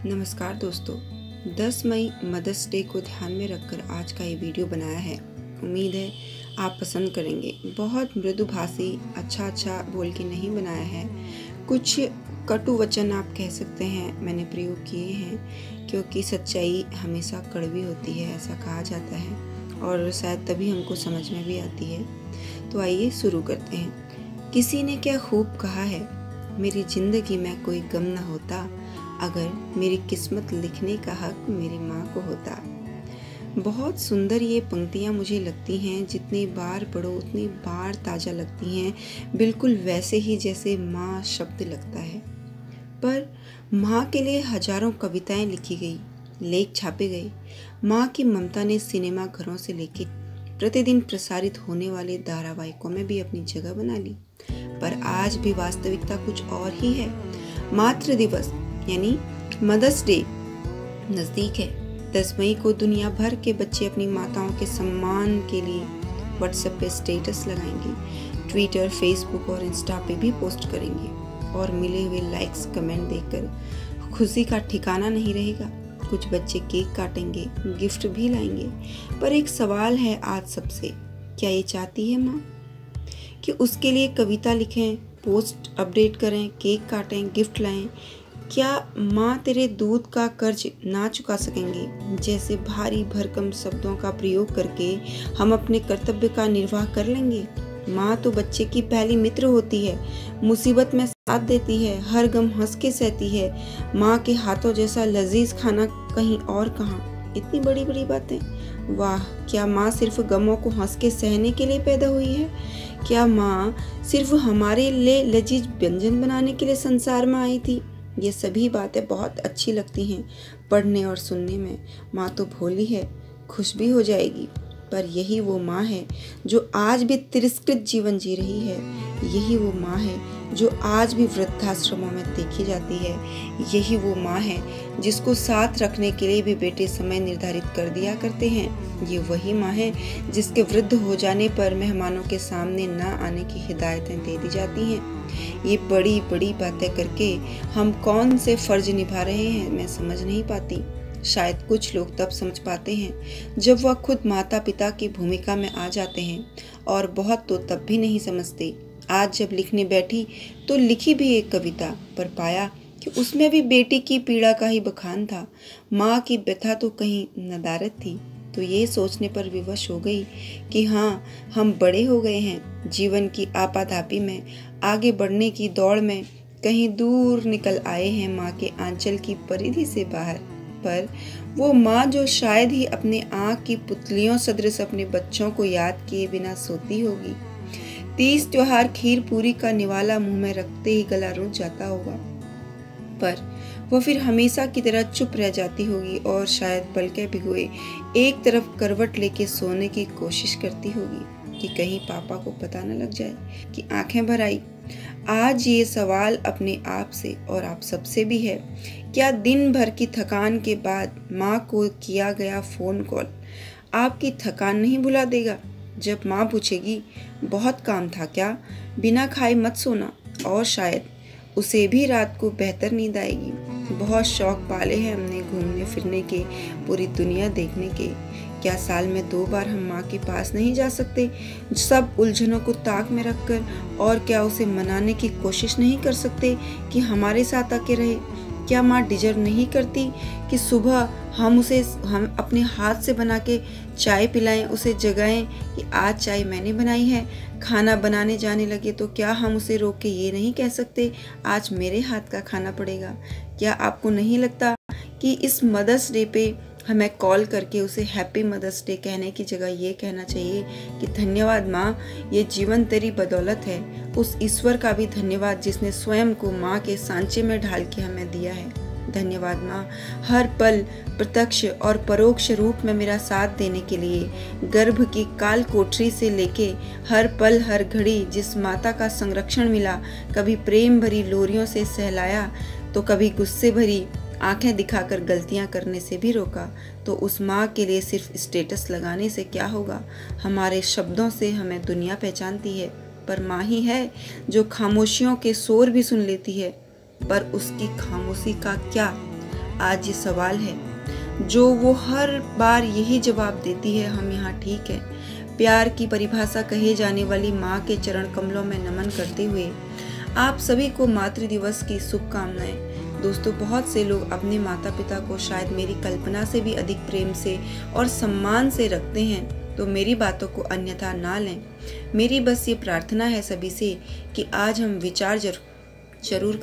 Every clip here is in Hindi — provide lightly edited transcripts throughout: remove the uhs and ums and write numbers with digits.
नमस्कार दोस्तों, 10 मई मदर्स डे को ध्यान में रखकर आज का ये वीडियो बनाया है। उम्मीद है आप पसंद करेंगे। बहुत मृदुभाषी अच्छा बोल के नहीं बनाया है। कुछ कटु वचन आप कह सकते हैं मैंने प्रयोग किए हैं, क्योंकि सच्चाई हमेशा कड़वी होती है ऐसा कहा जाता है और शायद तभी हमको समझ में भी आती है। तो आइए शुरू करते हैं। किसी ने क्या खूब कहा है, मेरी जिंदगी में कोई गम न होता अगर मेरी किस्मत लिखने का हक मेरी माँ को होता। बहुत सुंदर ये पंक्तियाँ मुझे लगती हैं। जितनी बार पढ़ो उतनी बार ताज़ा लगती हैं, बिल्कुल वैसे ही जैसे माँ शब्द लगता है। पर माँ के लिए हजारों कविताएं लिखी गई, लेख छापे गए। माँ की ममता ने सिनेमा घरों से लेके प्रतिदिन प्रसारित होने वाले धारावाहिकों में भी अपनी जगह बना ली। पर आज भी वास्तविकता कुछ और ही है। मातृ दिवस यानी मदर्स डे नज़दीक है। 10 मई को दुनिया भर के बच्चे अपनी माताओं के सम्मान के लिए व्हाट्सएप पे स्टेटस लगाएंगे, ट्विटर, फेसबुक और इंस्टा पे भी पोस्ट करेंगे और मिले हुए लाइक्स कमेंट देखकर खुशी का ठिकाना नहीं रहेगा। कुछ बच्चे केक काटेंगे, गिफ्ट भी लाएंगे। पर एक सवाल है आज सबसे, क्या ये चाहती है माँ कि उसके लिए कविता लिखें, पोस्ट अपडेट करें, केक काटें, गिफ्ट लाएं? क्या माँ तेरे दूध का कर्ज ना चुका सकेंगे? जैसे भारी भरकम शब्दों का प्रयोग करके हम अपने कर्तव्य का निर्वाह कर लेंगे? माँ तो बच्चे की पहली मित्र होती है, मुसीबत में साथ देती है, हर गम हंस के सहती है। माँ के हाथों जैसा लजीज खाना कहीं और कहाँ। इतनी बड़ी बड़ी बातें। वाह, क्या माँ सिर्फ गमों को हंस के सहने के लिए पैदा हुई है? क्या माँ सिर्फ हमारे लिए लजीज व्यंजन बनाने के लिए संसार में आई थी? ये सभी बातें बहुत अच्छी लगती हैं पढ़ने और सुनने में। माँ तो भोली है, खुश भी हो जाएगी। पर यही वो माँ है जो आज भी तिरस्कृत जीवन जी रही है। यही वो माँ है जो आज भी वृद्धाश्रमों में देखी जाती है। यही वो माँ है जिसको साथ रखने के लिए भी बेटे समय निर्धारित कर दिया करते हैं। ये वही माँ है जिसके वृद्ध हो जाने पर मेहमानों के सामने ना आने की हिदायतें दे दी जाती हैं। ये बड़ी बड़ी बातें करके हम कौन से फर्ज निभा रहे हैं मैं समझ नहीं पाती। शायद कुछ लोग तब समझ पाते हैं जब वह खुद माता पिता की भूमिका में आ जाते हैं, और बहुत तो तब भी नहीं समझते। आज जब लिखने बैठी तो लिखी भी एक कविता, पर पाया कि उसमें भी बेटी की पीड़ा का ही बखान था। माँ की व्यथा तो कहीं नदारत थी। तो ये सोचने पर विवश हो गई कि हाँ, हम बड़े हो गए हैं। जीवन की आपाधापी में, आगे बढ़ने की दौड़ में कहीं दूर निकल आए हैं माँ के आंचल की परिधि से बाहर। पर वो माँ जो शायद ही अपने आँख की पुतलियों सदृश अपने बच्चों को याद किए बिना सोती होगी। 30 त्योहार खीर पूरी का निवाला मुंह में रखते ही गला रुंध जाता होगा, पर वो फिर हमेशा की तरह चुप रह जाती होगी और शायद पलकें भिगोए एक तरफ करवट लेके सोने की कोशिश करती होगी कि कहीं पापा को पता न लग जाए कि आंखें भर आई। आज ये सवाल अपने आप से और आप सबसे भी है, क्या दिन भर की थकान के बाद माँ को किया गया फोन कॉल आपकी थकान नहीं भुला देगा? जब माँ पूछेगी बहुत काम था क्या, बिना खाए मत सोना, और शायद उसे भी रात को बेहतर नींद आएगी। बहुत शौक पाले हैं हमने घूमने फिरने के, पूरी दुनिया देखने के। क्या साल में 2 बार हम माँ के पास नहीं जा सकते, सब उलझनों को ताक में रखकर? और क्या उसे मनाने की कोशिश नहीं कर सकते कि हमारे साथ आके रहे? क्या माँ डिजर्व नहीं करती कि सुबह हम अपने हाथ से बना के चाय पिलाएं, उसे जगाएं कि आज चाय मैंने बनाई है? खाना बनाने जाने लगे तो क्या हम उसे रोक के ये नहीं कह सकते आज मेरे हाथ का खाना पड़ेगा? क्या आपको नहीं लगता कि इस मदर्स डे पे हमें कॉल करके उसे हैप्पी मदर्स डे कहने की जगह ये कहना चाहिए कि धन्यवाद माँ, ये जीवन तेरी बदौलत है। उस ईश्वर का भी धन्यवाद जिसने स्वयं को माँ के सांचे में ढाल के हमें दिया है। धन्यवाद माँ, हर पल प्रत्यक्ष और परोक्ष रूप में मेरा साथ देने के लिए। गर्भ की काल कोठरी से लेके हर पल हर घड़ी जिस माता का संरक्षण मिला, कभी प्रेम भरी लोरियों से सहलाया तो कभी गुस्से भरी आंखें दिखाकर गलतियां करने से भी रोका, तो उस माँ के लिए सिर्फ स्टेटस लगाने से क्या होगा? हमारे शब्दों से हमें दुनिया पहचानती है, पर माँ ही है जो खामोशियों के शोर भी सुन लेती है। पर उसकी खामोशी का क्या, आज ये सवाल है जो वो हर बार यही जवाब देती है, हम यहाँ ठीक है। प्यार की परिभाषा कहे जाने वाली माँ के चरण कमलों में नमन करते हुए आप सभी को मातृ दिवस की शुभकामनाएं। दोस्तों, बहुत से लोग अपने माता पिता को शायद मेरी कल्पना से भी अधिक प्रेम से और सम्मान से रखते हैं, तो मेरी बातों को अन्यथा ना लें। मेरी बस ये प्रार्थना है सभी से कि आज हम विचार जरूर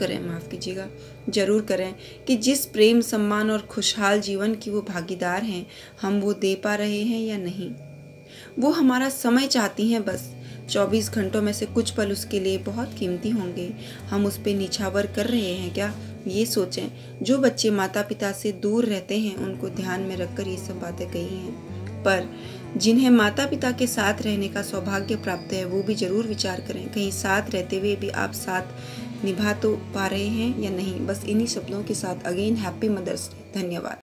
करें कि जिस प्रेम, सम्मान और खुशहाल जीवन की वो भागीदार हैं, हम वो दे पा रहे हैं या नहीं। वो हमारा समय चाहती हैं, बस 24 घंटों में से कुछ पल उसके लिए बहुत कीमती होंगे। हम उस पर निछावर कर रहे हैं क्या? ये सोचें। जो बच्चे माता पिता से दूर रहते हैं उनको ध्यान में रखकर ये सब बातें कही हैं, पर जिन्हें माता पिता के साथ रहने का सौभाग्य प्राप्त है वो भी जरूर विचार करें, कहीं साथ रहते हुए भी आप साथ निभा तो पा रहे हैं या नहीं। बस इन्हीं शब्दों के साथ अगेन हैप्पी मदर्स डे। धन्यवाद।